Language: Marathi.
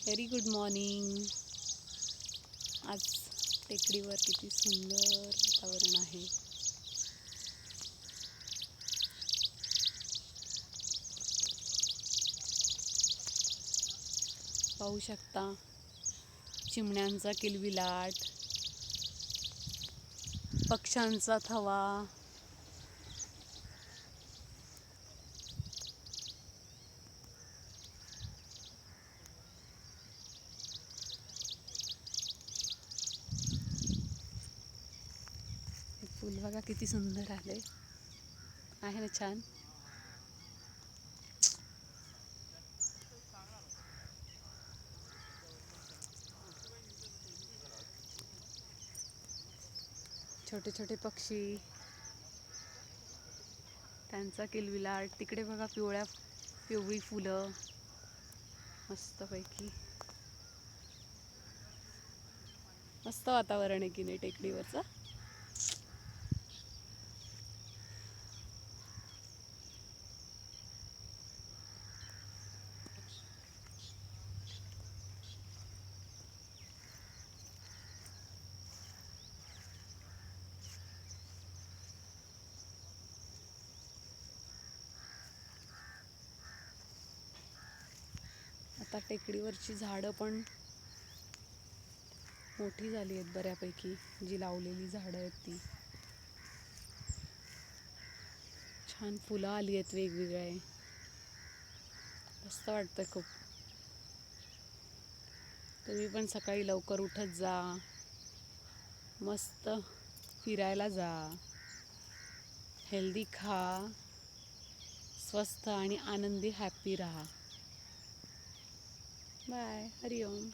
Very good morning. आज टेकडीवर किती सुंदर वातावरण आहे. पाहू शकता चिमण्यांचा किलबिलाट, पक्ष्यांचा थवा. फुल बघा किती सुंदर आले आहे ना, छान. छोटे छोटे पक्षी, त्यांचा किलबिलाट. तिकडे बघा पिवळी फुलं मस्तपैकी. मस्त वातावरण आहे की नाही टेकडीवरचं. आता टेकडीवरची झाडं पण मोठी झाली आहेत बऱ्यापैकी. जी लावलेली झाडं आहेत ती छान फुलं आली आहेत वेगवेगळे. मस्त वाटतंय खूप. तुम्ही पण सकाळी लवकर उठत जा, मस्त फिरायला जा, हेल्दी खा, स्वस्थ आणि आनंदी हॅपी राहा. बाय. हरिओम.